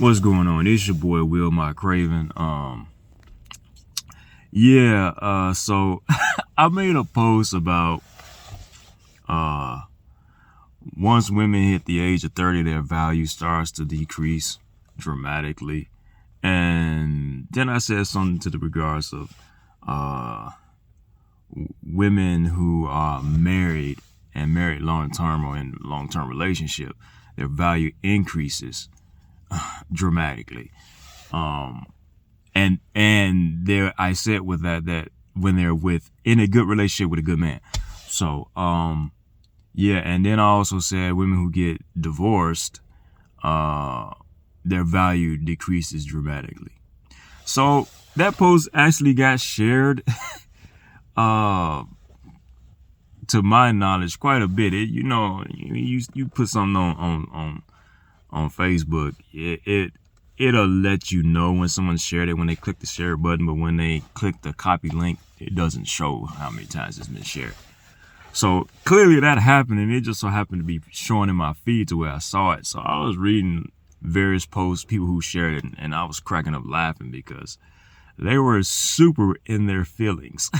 What's going on? It's your boy Will MyCraven. So I made a post about once women hit the age of 30, their value starts to decrease dramatically. And then I said something to the regards of women who are married and married long-term or in long-term relationship, their value increases dramatically. And there I said with that when they're in a good relationship with a good man. So and then I also said women who get divorced, their value decreases dramatically. So that post actually got shared to my knowledge quite a bit. You put something on Facebook, it'll let you know when someone shared it when they click the share button, but when they click the copy link, it doesn't show how many times it's been shared. So clearly that happened, and it just so happened to be showing in my feed to where I saw it. So I was reading various posts, people who shared it, and I was cracking up laughing because they were super in their feelings.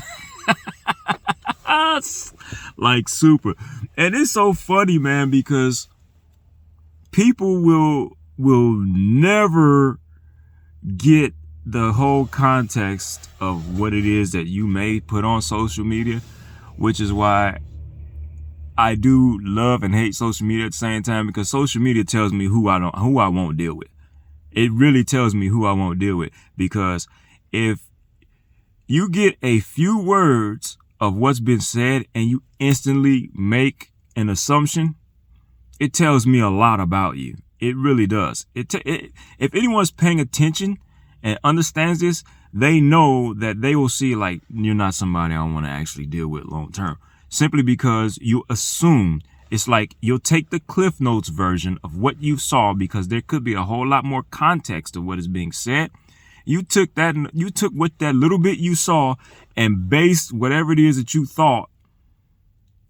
Like super. And it's so funny, man, because people will never get the whole context of what it is that you may put on social media, which is why I do love and hate social media at the same time, because social media tells me who I won't deal with. It really tells me who I won't deal with, because if you get a few words of what's been said and you instantly make an assumption, it tells me a lot about you. It really does. If anyone's paying attention and understands this, they know that they will see, like, you're not somebody I want to actually deal with long term. Simply because you assume. It's like you'll take the Cliff Notes version of what you saw, because there could be a whole lot more context to what is being said. You took what that little bit you saw and based whatever it is that you thought,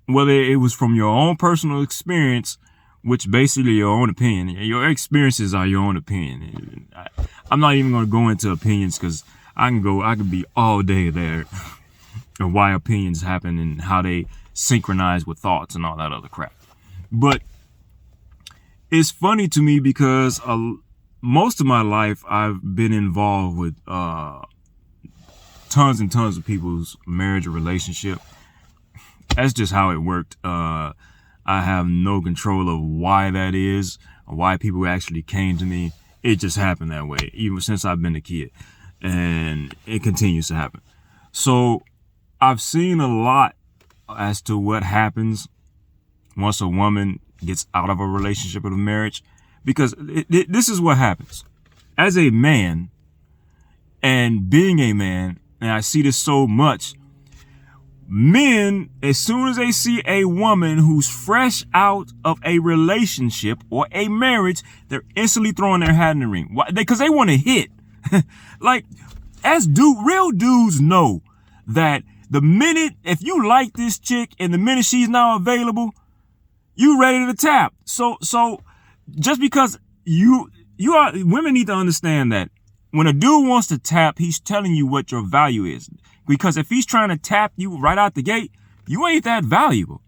whether it was from your own personal experience, which basically your own opinion. Your experiences are your own opinion. I'm not even going to go into opinions, because I could be all day there of why opinions happen and how they synchronize with thoughts and all that other crap. But it's funny to me because most of my life I've been involved with tons and tons of people's marriage or relationship. That's just how it worked. I have no control of why that is, or why people actually came to me. It just happened that way, even since I've been a kid, and it continues to happen. So I've seen a lot as to what happens once a woman gets out of a relationship or a marriage, because this is what happens. As a man, and being a man, and I see this so much, men, as soon as they see a woman who's fresh out of a relationship or a marriage, they're instantly throwing their hat in the ring. Why? Because they want to hit. Like, real dudes know that the minute, if you like this chick and the minute she's now available, you ready to tap. So just because women need to understand that when a dude wants to tap, he's telling you what your value is. Because if he's trying to tap you right out the gate, you ain't that valuable.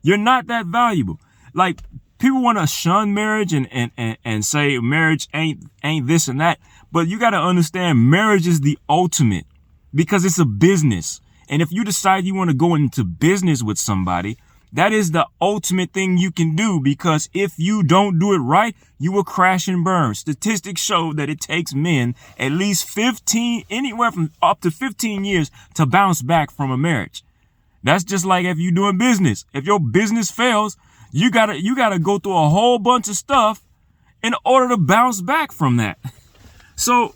You're not that valuable. Like, people want to shun marriage and say marriage ain't this and that. But you got to understand, marriage is the ultimate, because it's a business. And if you decide you want to go into business with somebody, that is the ultimate thing you can do, because if you don't do it right, you will crash and burn. Statistics show that it takes men at least anywhere from up to 15 years to bounce back from a marriage. That's just like if you're doing business. If your business fails, you gotta go through a whole bunch of stuff in order to bounce back from that. So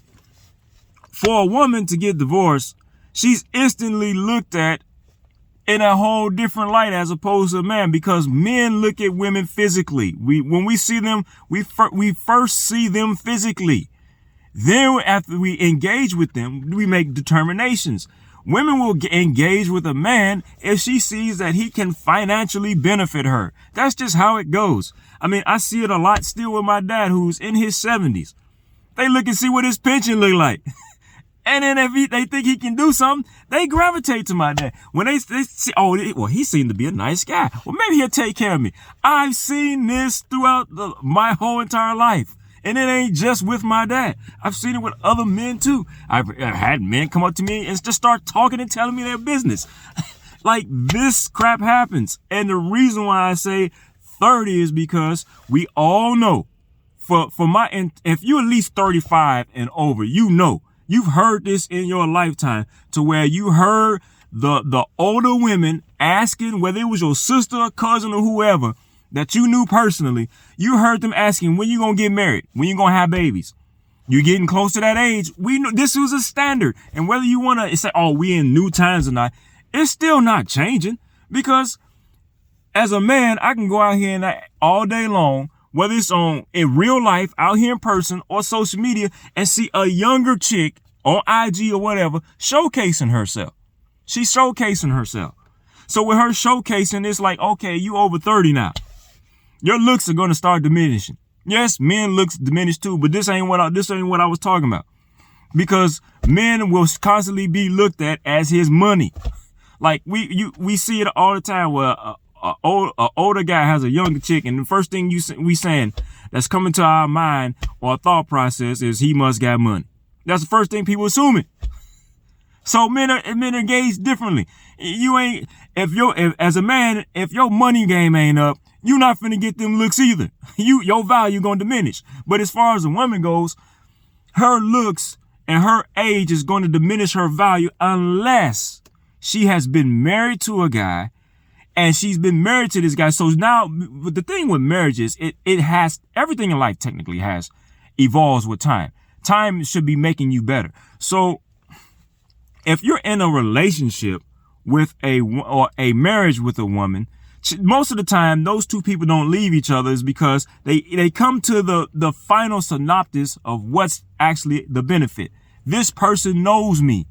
for a woman to get divorced, she's instantly looked at in a whole different light as opposed to a man, because men look at women physically. When we see them, we first see them physically. Then after we engage with them, we make determinations. Women will engage with a man if she sees that he can financially benefit her. That's just how it goes. I mean, I see it a lot still with my dad, who's in his 70s. They look and see what his pension look like. And then if they think he can do something, they gravitate to my dad. When they see, well, he seemed to be a nice guy. Well, maybe he'll take care of me. I've seen this throughout my whole entire life. And it ain't just with my dad. I've seen it with other men too. I've had men come up to me and just start talking and telling me their business. Like, this crap happens. And the reason why I say 30 is because we all know, if you're at least 35 and over, you know, you've heard this in your lifetime, to where you heard the older women asking, whether it was your sister or cousin or whoever that you knew personally, you heard them asking, when you gonna get married? When you gonna have babies? You're getting close to that age. We know this was a standard. And whether you want to say, oh, we in new times or not, it's still not changing. Because as a man, I can go out here and all day long, whether it's in real life, out here in person, or social media, and see a younger chick on IG or whatever showcasing herself. She's showcasing herself. So with her showcasing, it's like, okay, you over 30 now. Your looks are going to start diminishing. Yes, men looks diminish too, but this ain't what I was talking about. Because men will constantly be looked at as his money. Like we see it all the time where a older guy has a younger chick, and the first thing we saying that's coming to our mind or thought process is he must got money. That's the first thing people assuming. So men are engaged differently. As a man, if your money game ain't up, you're not finna get them looks either. Your value gonna diminish. But as far as a woman goes, her looks and her age is going to diminish her value unless she has been married to a guy. And she's been married to this guy. So now the thing with marriage is it has, everything in life technically has evolves with time. Time should be making you better. So if you're in a relationship with or a marriage with a woman, most of the time those two people don't leave each other is because they come to the final synopsis of what's actually the benefit. This person knows me.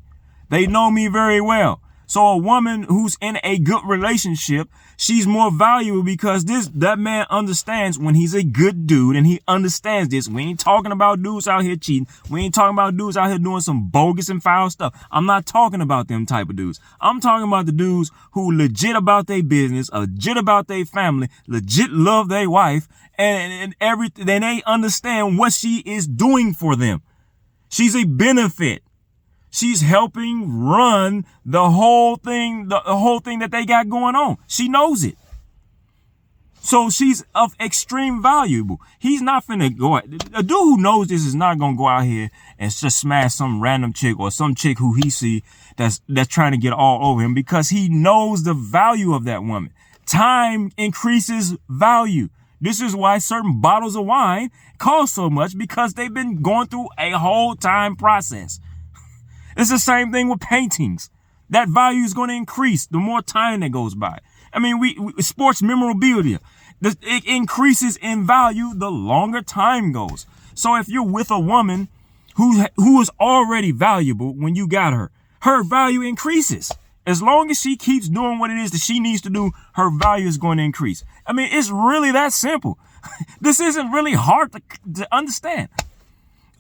They know me very well. So a woman who's in a good relationship, she's more valuable because that man understands when he's a good dude, and he understands this. We ain't talking about dudes out here cheating. We ain't talking about dudes out here doing some bogus and foul stuff. I'm not talking about them type of dudes. I'm talking about the dudes who legit about their business, legit about their family, legit love their wife, and everything. Then they understand what she is doing for them. She's a benefit. She's helping run the whole thing that they got going on. She knows it. So she's of extreme value. He's not finna go out. A dude who knows this is not gonna go out here and just smash some random chick or some chick who he see that's trying to get all over him, because he knows the value of that woman. Time increases value. This is why certain bottles of wine cost so much, because they've been going through a whole time process. It's the same thing with paintings. That value is going to increase the more time that goes by. I mean, we sports memorabilia, it increases in value the longer time goes. So if you're with a woman who is already valuable when you got her, her value increases. As long as she keeps doing what it is that she needs to do, her value is going to increase. I mean, it's really that simple. This isn't really hard to understand.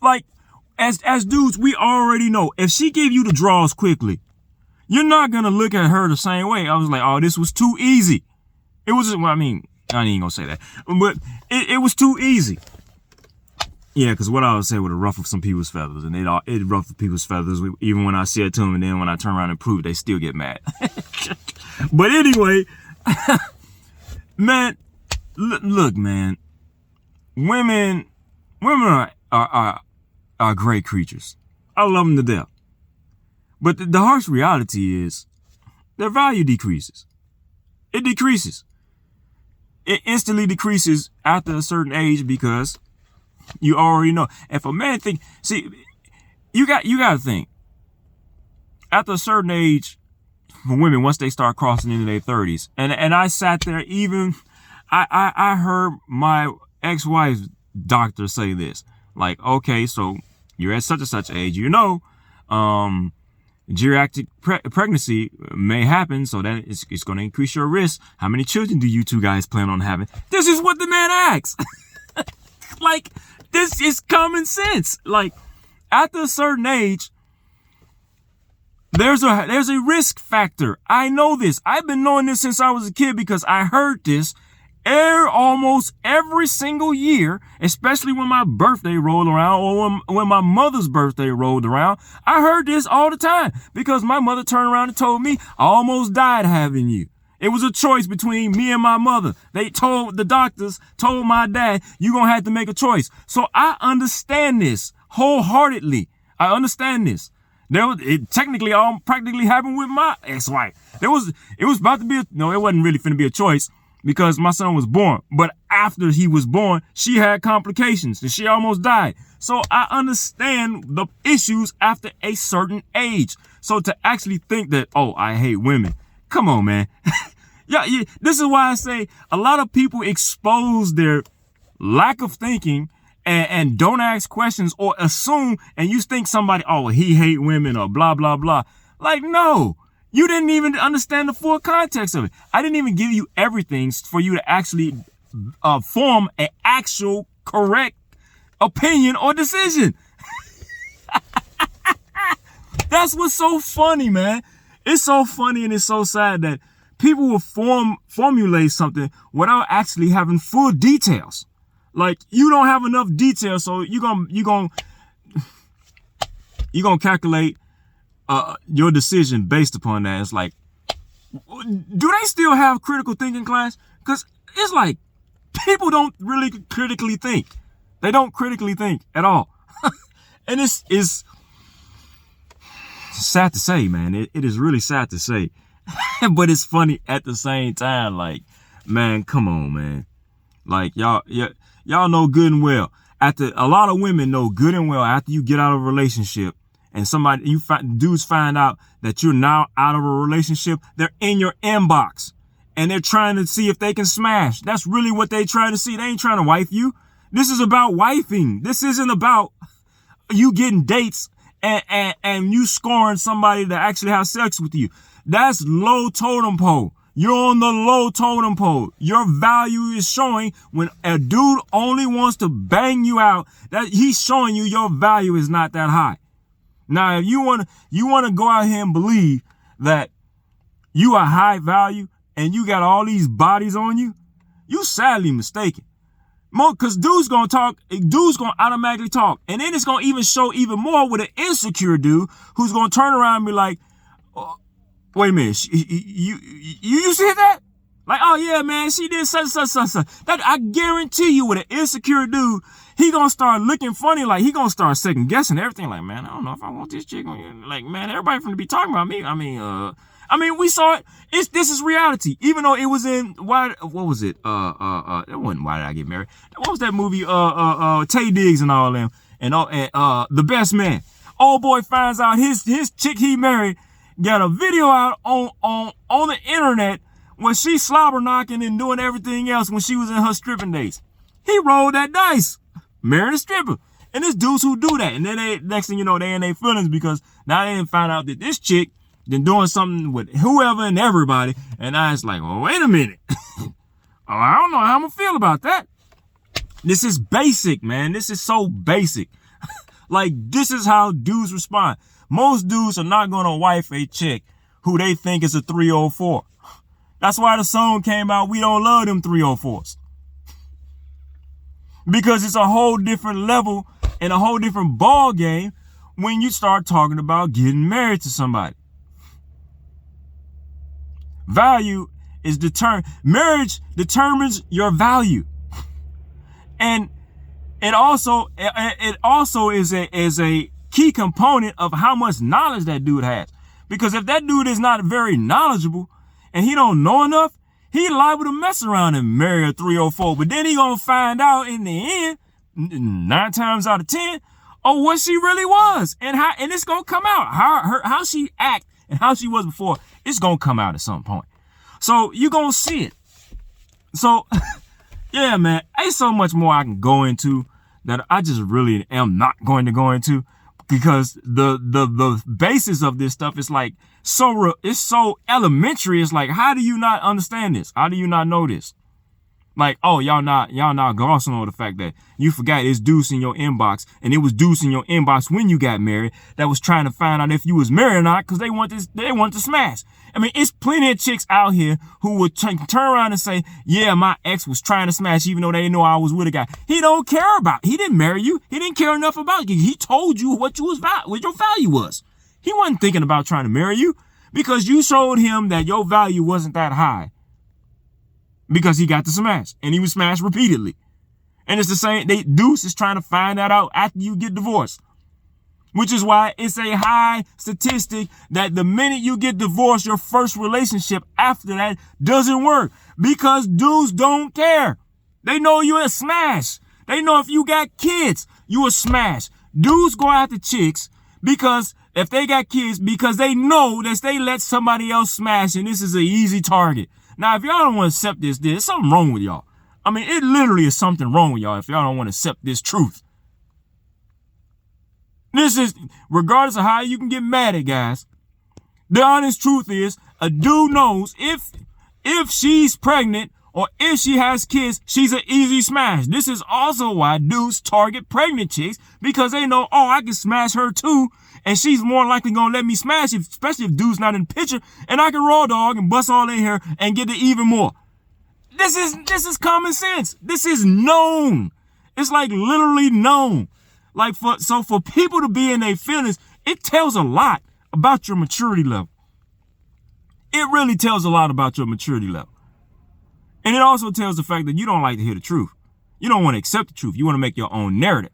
Like, as dudes, we already know if she gave you the draws quickly, you're not going to look at her the same way. I was like, oh, this was too easy. It was, well, I mean, I ain't gonna say that, but it was too easy. Yeah, because what I would say would have ruffled some people's feathers, and it ruffled people's feathers even when I say it to them, and then when I turn around and prove it, they still get mad. But anyway, man, look, man, women are great creatures. I love them to death. But the harsh reality is their value decreases. It decreases. It instantly decreases after a certain age, because you already know. If a man you got to think, after a certain age for women, once they start crossing into their 30s, and I sat there, I heard my ex-wife's doctor say this, like, okay, so you're at such and such age, geriatric pregnancy may happen, so that it's going to increase your risk. How many children do you two guys plan on having? This is what the man asks. Like, this is common sense. Like, after a certain age, there's a risk factor. I know this. I've been knowing this since I was a kid because I heard this almost every single year, especially when my birthday rolled around or when my mother's birthday rolled around. I heard this all the time because my mother turned around and told me, I almost died having you. It was a choice between me and my mother. The doctors told my dad, you're going to have to make a choice. So I understand this wholeheartedly. I understand this. It technically all practically happened with my ex-wife. It was about to be it wasn't really finna be a choice because my son was born. But after he was born, she had complications and she almost died. So I understand the issues after a certain age. So to actually think that, oh, I hate women. Come on, man. Yeah, this is why I say a lot of people expose their lack of thinking and don't ask questions or assume, and you think somebody, oh, he hate women or blah, blah, blah. Like, no, you didn't even understand the full context of it. I didn't even give you everything for you to actually form an actual correct opinion or decision. That's what's so funny, man. It's so funny and it's so sad that people will formulate something without actually having full details. Like, you don't have enough details, so you're gonna calculate your decision based upon that. It's like, do they still have critical thinking class? Because it's like people don't really critically think. They don't critically think at all. And it's sad to say, man. It is really sad to say. But it's funny at the same time. Like, man, come on, man. Like, y'all know good and well. A lot of women know good and well after you get out of a relationship and dudes find out that you're now out of a relationship, they're in your inbox and they're trying to see if they can smash. That's really what they trying to see. They ain't trying to wife you. This is about wifing. This isn't about you getting dates and you scoring somebody to actually have sex with you. That's low totem pole. You're on the low totem pole. Your value is showing when a dude only wants to bang you out, that he's showing you your value is not that high. Now, if you want to go out here and believe that you are high value and you got all these bodies on you, you sadly mistaken. Cause dude's gonna automatically talk. And then it's gonna even show even more with an insecure dude who's gonna turn around and be like, oh, wait a minute, you used to hear that? Like, oh yeah, man, she did such. That I guarantee you with an insecure dude, he gonna start looking funny, like he gonna start second guessing everything. Like, man, I don't know if I want this chick. Like, man, everybody finna be talking about me. I mean, we saw it. This is reality. Even though it was in what was it? It wasn't Why Did I Get Married? What was that movie? Tay Diggs and all them, and The Best Man. Old boy finds out his chick he married got a video out on the internet when she slobber knocking and doing everything else when she was in her stripping days. He rolled that dice, marrying a stripper. And there's dudes who do that. And then next thing you know, they in their feelings because now they didn't find out that this chick been doing something with whoever and everybody. And I was like, well, wait a minute. I don't know how I'm gonna feel about that. This is basic, man. This is so basic. Like, this is how dudes respond. Most dudes are not gonna wife a chick who they think is a 304. That's why the song came out, We Don't Love Them 304s. Because it's a whole different level and a whole different ball game when you start talking about getting married to somebody. Value is marriage determines your value. And it also is a key component of how much knowledge that dude has. Because if that dude is not very knowledgeable and he don't know enough, he liable to mess around and marry a 304. But then he gonna find out in the end, 9 times out of 10, what she really was. And it's gonna come out. How she act and how she was before, it's gonna come out at some point. So you gonna see it. So yeah, man, ain't so much more I can go into that I just really am not going to go into. because the basis of this stuff is like it's so elementary. It's like, how do you not understand this? How do you not know this? Like, oh, y'all not glossing over the fact that you forgot it's Deuce in your inbox, and it was Deuce in your inbox when you got married that was trying to find out if you was married or not, because they want to smash. I mean, it's plenty of chicks out here who would turn around and say, yeah, my ex was trying to smash, even though they didn't know I was with a guy. He don't care about. He didn't marry you. He didn't care enough about you. He told you what your value was. He wasn't thinking about trying to marry you because you showed him that your value wasn't that high. Because he got to smash, and he was smashed repeatedly. And it's the same, Deuce is trying to find that out after you get divorced. Which is why it's a high statistic that the minute you get divorced, your first relationship after that doesn't work. Because dudes don't care. They know you're a smash. They know if you got kids, you a smash. Dudes go after chicks because if they got kids, because they know that they let somebody else smash, and this is an easy target. Now, if y'all don't want to accept this, there's something wrong with y'all. I mean, it literally is something wrong with y'all if y'all don't want to accept this truth. This is, regardless of how you can get mad at guys, the honest truth is a dude knows if she's pregnant or if she has kids, she's an easy smash. This is also why dudes target pregnant chicks, because they know, oh, I can smash her too. And she's more likely going to let me smash, especially if dude's not in the picture. And I can raw dog and bust all in here and get it even more. This is common sense. This is known. It's like literally known. Like for people to be in their feelings, it tells a lot about your maturity level. It really tells a lot about your maturity level. And it also tells the fact that you don't like to hear the truth. You don't want to accept the truth. You want to make your own narrative.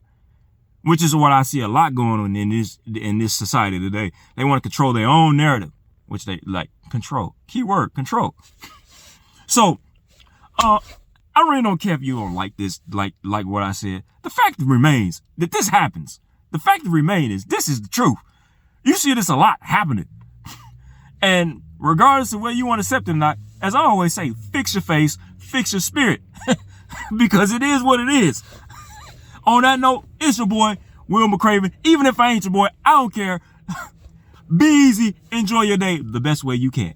Which is what I see a lot going on in this society today. They want to control their own narrative, which they like control. Keyword, control. So, I really don't care if you don't like this, like what I said. The fact remains that this happens. The fact remains is this is the truth. You see this a lot happening. And regardless of whether you want to accept it or not, as I always say, fix your face, fix your spirit. Because it is what it is. On that note, it's your boy, Will MyCraven. Even if I ain't your boy, I don't care. Be easy. Enjoy your day the best way you can.